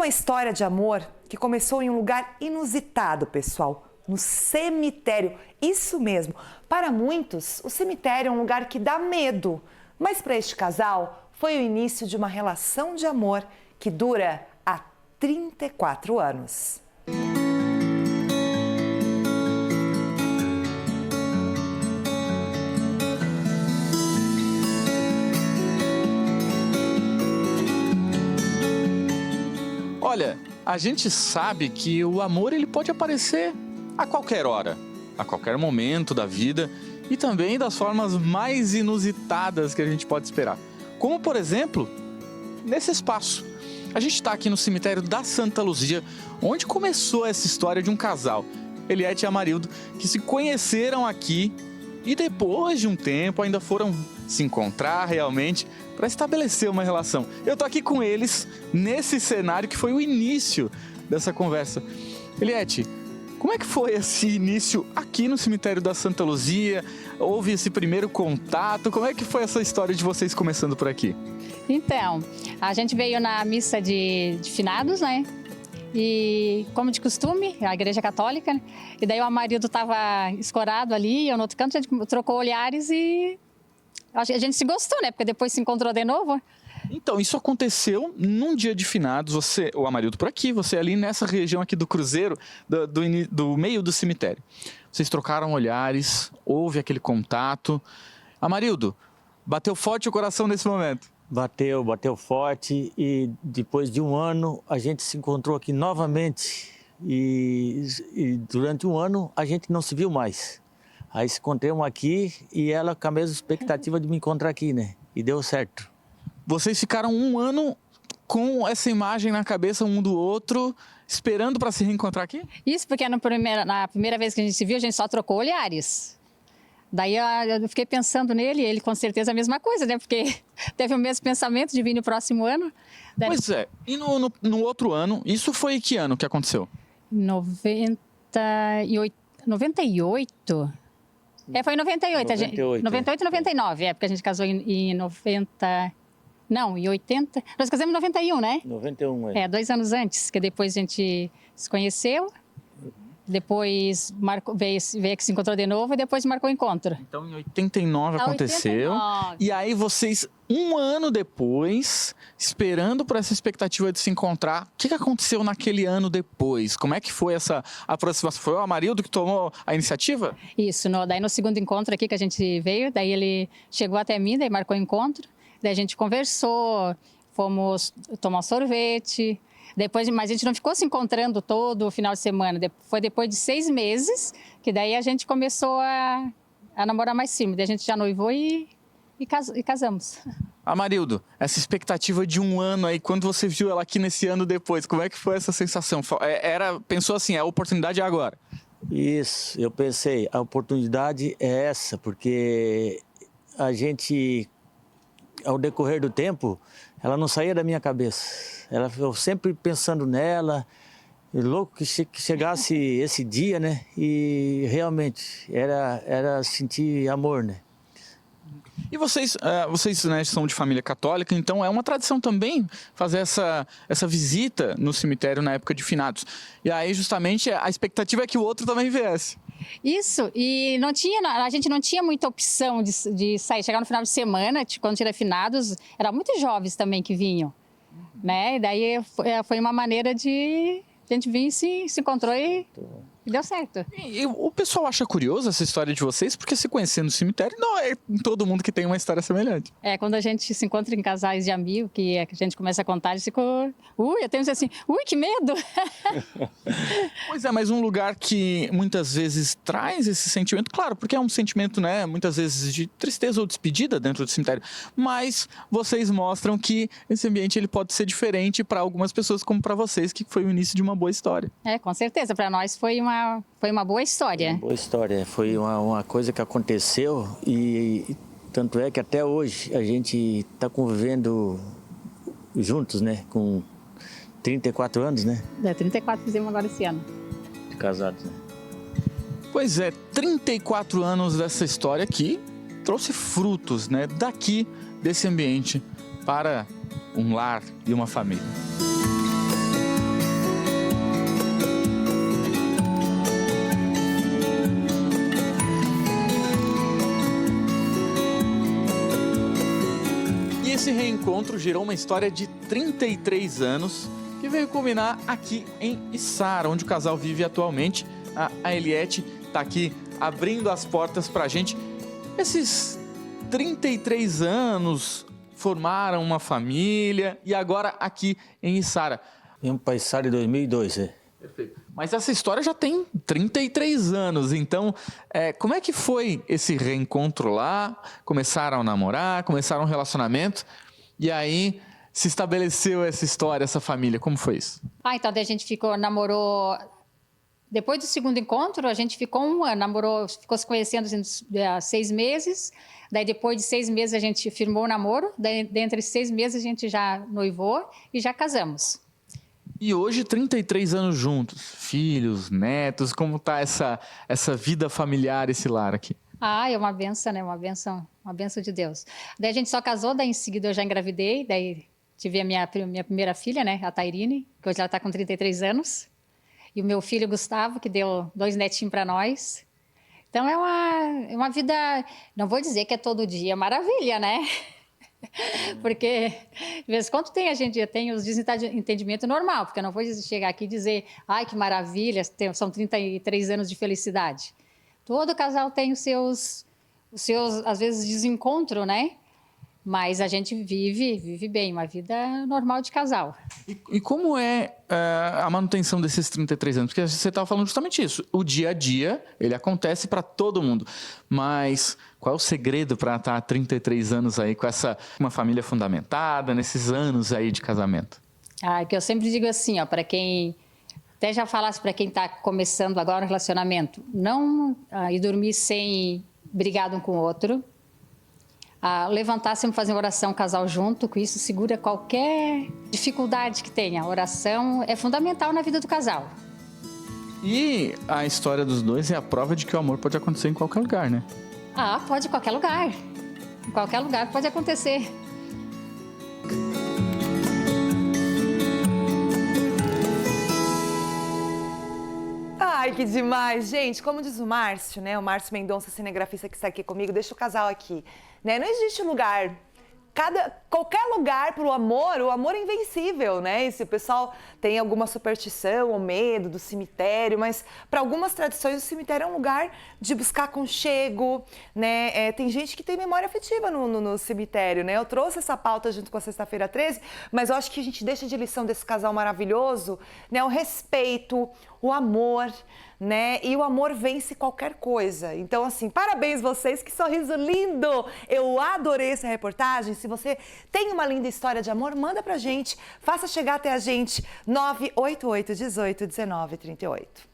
uma história de amor que começou em um lugar inusitado, pessoal, no cemitério. Isso mesmo. Para muitos, o cemitério é um lugar que dá medo, mas para este casal foi o início de uma relação de amor que dura há 34 anos. Olha, a gente sabe que o amor ele pode aparecer a qualquer hora, a qualquer momento da vida e também das formas mais inusitadas que a gente pode esperar. Como, por exemplo, nesse espaço. A gente está aqui no cemitério da Santa Luzia, onde começou essa história de um casal, Eliette e Amarildo, que se conheceram aqui e depois de um tempo ainda foram se encontrar realmente para estabelecer uma relação. Eu estou aqui com eles nesse cenário que foi o início dessa conversa. Eliette, como é que foi esse início aqui no cemitério da Santa Luzia? Houve esse primeiro contato? Como é que foi essa história de vocês começando por aqui? Então, a gente veio na missa de finados, né? E como de costume, a igreja católica, né? E daí o Amarildo estava escorado ali, eu no outro canto, a gente trocou olhares e a gente se gostou, né? Porque depois se encontrou de novo. Então, isso aconteceu num dia de finados, você, o Amarildo por aqui, você ali nessa região aqui do cruzeiro, do meio do cemitério. Vocês trocaram olhares, houve aquele contato. Amarildo, bateu forte o coração nesse momento? Bateu forte e depois de um ano a gente se encontrou aqui novamente e durante um ano a gente não se viu mais. Aí se encontramos aqui e ela com a mesma expectativa de me encontrar aqui, né? E deu certo. Vocês ficaram um ano com essa imagem na cabeça um do outro, esperando para se reencontrar aqui? Isso porque na primeira vez que a gente se viu, a gente só trocou olhares. Daí eu fiquei pensando nele, ele com certeza a mesma coisa, né? Porque teve o mesmo pensamento de vir no próximo ano. Daí... Pois é, e no outro ano, isso foi que ano que aconteceu? 98? Foi em 98. 98 e 99, porque a gente casou em 90... Não, em 80... Nós casamos em 91, né? 91, é. 2 anos antes, que depois a gente se conheceu. Depois veio que se encontrou de novo e depois marcou o encontro. Então, em 89 aconteceu. 89. E aí vocês, um ano depois, esperando por essa expectativa de se encontrar, o que aconteceu naquele ano depois? Como é que foi essa aproximação? Foi o Amarildo que tomou a iniciativa? Isso, daí no segundo encontro aqui que a gente veio, daí ele chegou até mim, daí marcou o encontro, daí a gente conversou, fomos tomar um sorvete... Depois, mas a gente não ficou se encontrando todo o final de semana. Foi depois de 6 meses que daí a gente começou a namorar mais firme. Daí a gente já noivou e casamos. Amarildo, essa expectativa de um ano aí, quando você viu ela aqui nesse ano depois, como é que foi essa sensação? Pensou assim, a oportunidade é agora? Isso, eu pensei, a oportunidade é essa, porque a gente, ao decorrer do tempo, ela não saía da minha cabeça. Eu sempre pensando nela, louco que chegasse esse dia, né? E realmente era sentir amor, né? E vocês né, são de família católica, então é uma tradição também fazer essa visita no cemitério na época de finados. E aí justamente a expectativa é que o outro também viesse. Isso, e a gente não tinha muita opção de sair, chegar no final de semana, quando tinha finados, eram muitos jovens também que vinham, né? E daí foi uma maneira de a gente vir, se encontrou e deu certo. E o pessoal acha curioso essa história de vocês, porque se conhecer no cemitério não é todo mundo que tem uma história semelhante. Quando a gente se encontra em casais de amigos, que a gente começa a contar, a gente ficou... eu tenho assim, que medo! Pois é, mas um lugar que muitas vezes traz esse sentimento, claro, porque é um sentimento, né, muitas vezes de tristeza ou despedida dentro do cemitério, mas vocês mostram que esse ambiente ele pode ser diferente para algumas pessoas, como para vocês, que foi o início de uma boa história. Com certeza, para nós foi uma boa história. Uma boa história, foi uma coisa que aconteceu e tanto é que até hoje a gente está convivendo juntos, né, com 34 anos, né? 34 fizemos agora esse ano. De casados, né? Pois é, 34 anos dessa história aqui trouxe frutos, né, daqui, desse ambiente, para um lar e uma família. reencontro gerou uma história de 33 anos que veio culminar aqui em Içara, onde o casal vive atualmente. A Eliette está aqui abrindo as portas para a gente. Esses 33 anos formaram uma família e agora aqui em Içara. Viemos para Içara em 2002, né? Perfeito. Mas essa história já tem 33 anos, então como é que foi esse reencontro lá? Começaram a namorar, começaram um relacionamento e aí se estabeleceu essa história, essa família, como foi isso? Então daí a gente namorou, depois do segundo encontro a gente ficou 1 ano, namorou, ficou se conhecendo 6 meses, daí depois de 6 meses a gente firmou o namoro, daí dentro de 6 meses a gente já noivou e já casamos. E hoje, 33 anos juntos, filhos, netos, como está essa vida familiar, esse lar aqui? É uma benção, né? Uma benção de Deus. Daí a gente só casou, daí em seguida eu já engravidei, daí tive a minha primeira filha, né? A Tairine, que hoje ela está com 33 anos. E o meu filho Gustavo, que deu 2 netinhos para nós. Então é uma vida, não vou dizer que é todo dia maravilha, né? Porque, de vez em quando a gente tem os desentendimentos normal, porque eu não vou chegar aqui e dizer, ai, que maravilha, são 33 anos de felicidade. Todo casal tem os seus às vezes, desencontro, né? Mas a gente vive bem, uma vida normal de casal. E como é a manutenção desses 33 anos? Porque você estava falando justamente isso. O dia a dia, ele acontece para todo mundo. Mas qual é o segredo para estar há 33 anos aí com uma família fundamentada, nesses anos aí de casamento? Que eu sempre digo assim, para quem... Até já falasse para quem está começando agora um relacionamento, não ir dormir sem brigar um com o outro. Levantar, sempre fazer uma oração casal junto, com isso segura qualquer dificuldade que tenha. A oração é fundamental na vida do casal. E a história dos dois é a prova de que o amor pode acontecer em qualquer lugar, né? Pode em qualquer lugar. Em qualquer lugar pode acontecer. Ai, que demais, gente. Como diz o Márcio, né? O Márcio Mendonça, cinegrafista que está aqui comigo, deixa o casal aqui, né? Não existe lugar, qualquer lugar para o amor é invencível, né? E se o pessoal tem alguma superstição ou medo do cemitério, mas para algumas tradições o cemitério é um lugar de buscar aconchego, né? Tem gente que tem memória afetiva no cemitério, né? Eu trouxe essa pauta junto com a Sexta-feira 13, mas eu acho que a gente deixa de lição desse casal maravilhoso, né? O respeito, o amor, né? E o amor vence qualquer coisa. Então, assim, parabéns vocês, que sorriso lindo! Eu adorei essa reportagem. Se você tem uma linda história de amor, manda pra gente, faça chegar até a gente, 988 18 19 38.